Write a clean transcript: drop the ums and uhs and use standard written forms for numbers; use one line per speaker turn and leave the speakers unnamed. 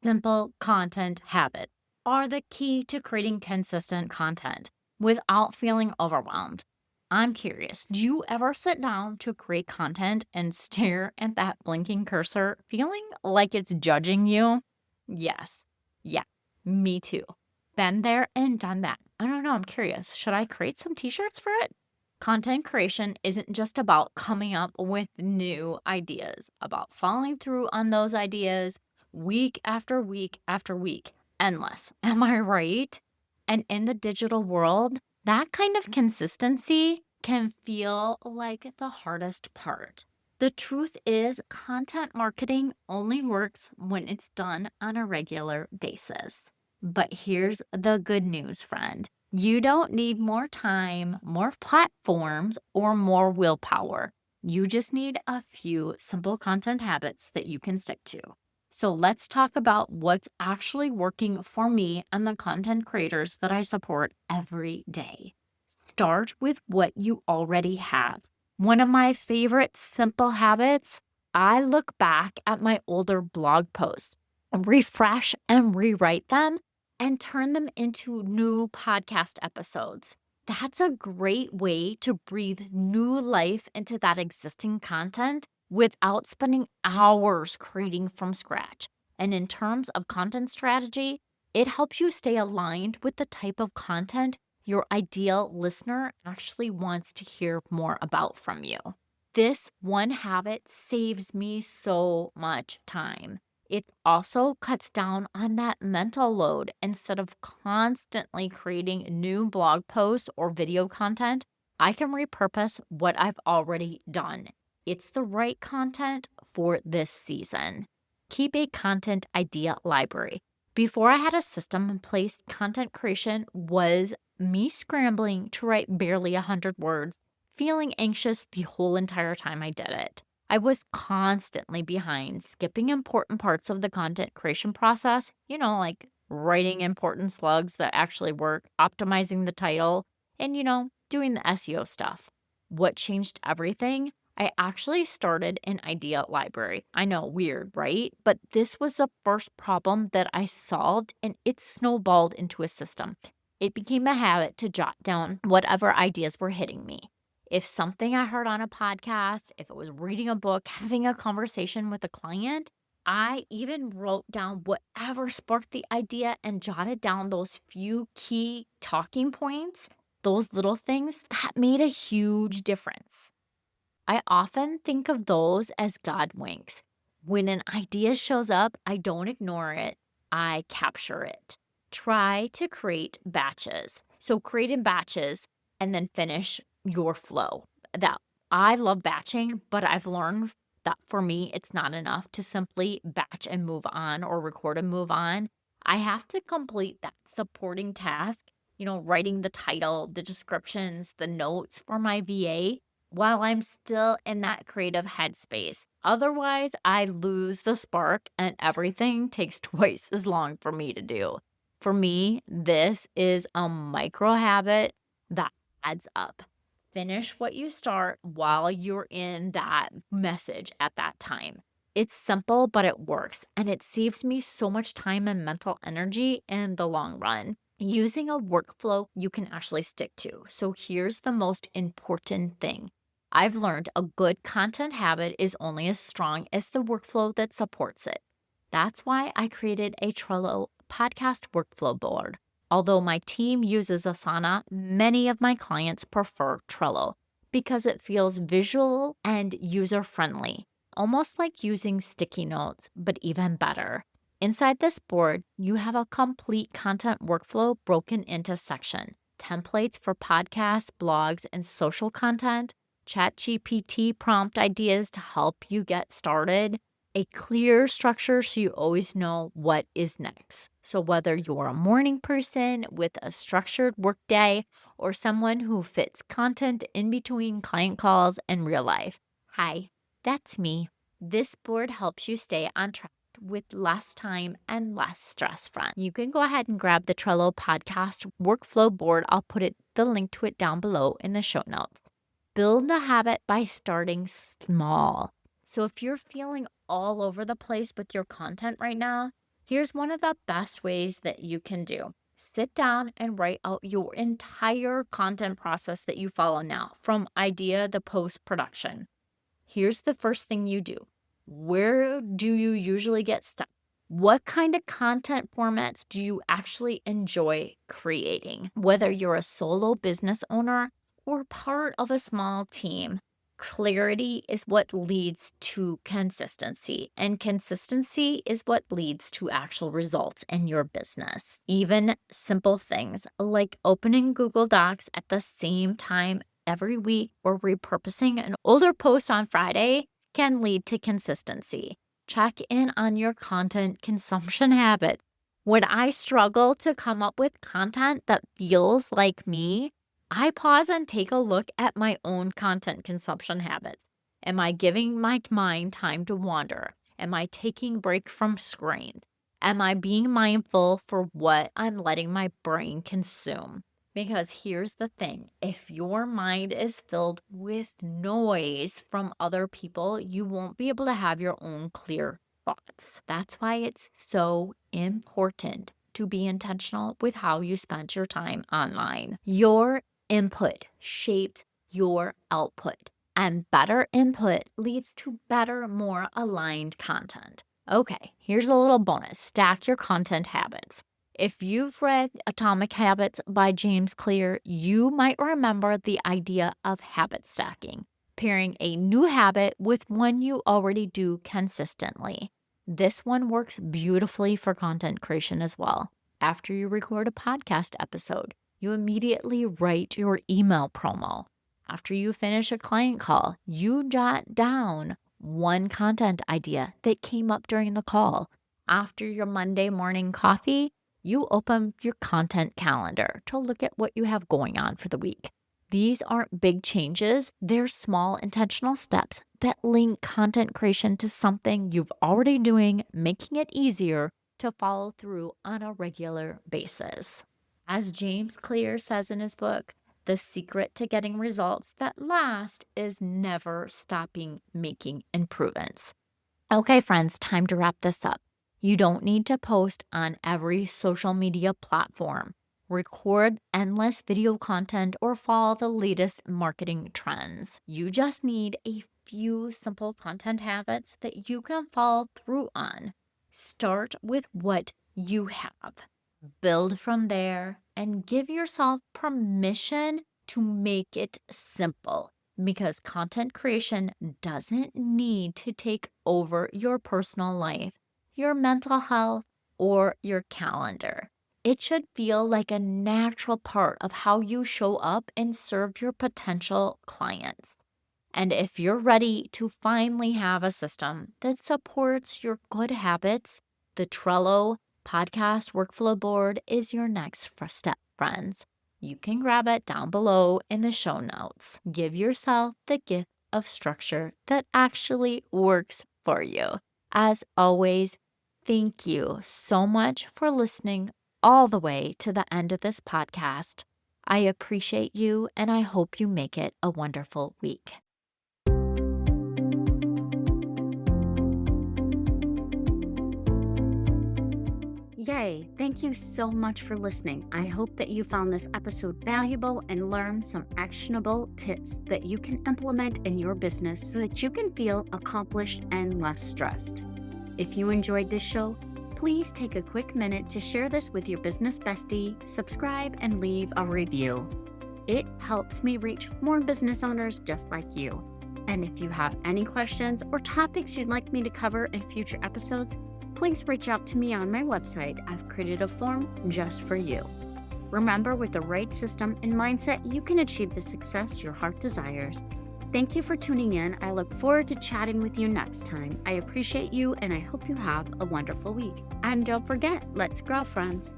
simple content habits are the key to creating consistent content without feeling overwhelmed. I'm curious, do you ever sit down to create content and stare at that blinking cursor, feeling like it's judging you? Yes. Yeah, me too. Been there and done that. I don't know. I'm curious. Should I create some t shirts for it? Content creation isn't just about coming up with new ideas, about following through on those ideas week after week after week. Endless. Am I right? And in the digital world, that kind of consistency can feel like the hardest part. The truth is, content marketing only works when it's done on a regular basis. But here's the good news, friend. You don't need more time, more platforms, or more willpower. You just need a few simple content habits that you can stick to. So let's talk about what's actually working for me and the content creators that I support every day. Start with what you already have. One of my favorite simple habits, I look back at my older blog posts, refresh and rewrite them, and turn them into new podcast episodes. That's a great way to breathe new life into that existing content without spending hours creating from scratch. And in terms of content strategy, it helps you stay aligned with the type of content your ideal listener actually wants to hear more about from you. This one habit saves me so much time. It also cuts down on that mental load. Instead of constantly creating new blog posts or video content, I can repurpose what I've already done. It's the right content for this season. Keep a content idea library. Before I had a system in place, content creation was me scrambling to write barely 100 words, feeling anxious the whole entire time I did it. I was constantly behind, skipping important parts of the content creation process, like writing important slugs that actually work, optimizing the title, and, doing the SEO stuff. What changed everything? I actually started an idea library. I know, weird, right? But this was the first problem that I solved, and it snowballed into a system. It became a habit to jot down whatever ideas were hitting me. If something I heard on a podcast, if it was reading a book, having a conversation with a client, I even wrote down whatever sparked the idea and jotted down those few key talking points, those little things that made a huge difference. I often think of those as God winks. When an idea shows up, I don't ignore it, I capture it. Try to create batches. So create in batches and then finish your flow. That I love batching, but I've learned that for me, it's not enough to simply batch and move on or record and move on. I have to complete that supporting task, writing the title, the descriptions, the notes for my VA while I'm still in that creative headspace. Otherwise, I lose the spark and everything takes twice as long for me to do. For me, this is a micro habit that adds up. Finish what you start while you're in that message at that time. It's simple, but it works, and it saves me so much time and mental energy in the long run. Using a workflow you can actually stick to. So here's the most important thing. I've learned a good content habit is only as strong as the workflow that supports it. That's why I created a Trello Podcast Workflow Board. Although my team uses Asana, many of my clients prefer Trello because it feels visual and user-friendly, almost like using sticky notes, but even better. Inside this board, you have a complete content workflow broken into sections: templates for podcasts, blogs, and social content, ChatGPT prompt ideas to help you get started, a clear structure so you always know what is next. So whether you're a morning person with a structured workday or someone who fits content in between client calls and real life, hi, that's me. This board helps you stay on track with less time and less stress, friend. You can go ahead and grab the Trello Podcast Workflow Board. I'll put the link to it down below in the show notes. Build the habit by starting small. So if you're feeling all over the place with your content right now, Here's one of the best ways that you can do. Sit down and write out your entire content process that you follow now, from idea to post-production. Here's the first thing you do. Where do you usually get stuck? What kind of content formats do you actually enjoy creating? Whether you're a solo business owner or part of a small team, clarity is what leads to consistency, and consistency is what leads to actual results in your business. Even simple things like opening Google Docs at the same time every week or repurposing an older post on Friday can lead to consistency. Check in on your content consumption habits. When I struggle to come up with content that feels like me, I pause and take a look at my own content consumption habits. Am I giving my mind time to wander? Am I taking break from screens? Am I being mindful for what I'm letting my brain consume? Because here's the thing, if your mind is filled with noise from other people, you won't be able to have your own clear thoughts. That's why it's so important to be intentional with how you spend your time online. Your input shapes your output, and better input leads to better, more aligned content. Okay, here's a little bonus. Stack your content habits. If you've read Atomic Habits by James Clear, you might remember the idea of habit stacking, pairing a new habit with one you already do consistently. This one works beautifully for content creation as well. After you record a podcast episode, you immediately write your email promo. After you finish a client call, you jot down one content idea that came up during the call. After your Monday morning coffee, you open your content calendar to look at what you have going on for the week. These aren't big changes. They're small intentional steps that link content creation to something you've already doing, making it easier to follow through on a regular basis. As James Clear says in his book, the secret to getting results that last is never stopping making improvements. Okay, friends, time to wrap this up. You don't need to post on every social media platform, record endless video content, or follow the latest marketing trends. You just need a few simple content habits that you can follow through on. Start with what you have. Build from there and give yourself permission to make it simple, because content creation doesn't need to take over your personal life, your mental health, or your calendar. It should feel like a natural part of how you show up and serve your potential clients. And if you're ready to finally have a system that supports your good habits, the Trello Podcast Workflow Board is your next step, friends. You can grab it down below in the show notes. Give yourself the gift of structure that actually works for you. As always, thank you so much for listening all the way to the end of this podcast. I appreciate you, and I hope you make it a wonderful week. Yay! Thank you so much for listening. I hope that you found this episode valuable and learned some actionable tips that you can implement in your business so that you can feel accomplished and less stressed. If you enjoyed this show, please take a quick minute to share this with your business bestie, subscribe, and leave a review. It helps me reach more business owners just like you. And if you have any questions or topics you'd like me to cover in future episodes, please reach out to me on my website. I've created a form just for you. Remember, with the right system and mindset, you can achieve the success your heart desires. Thank you for tuning in. I look forward to chatting with you next time. I appreciate you, and I hope you have a wonderful week. And don't forget, let's grow, friends.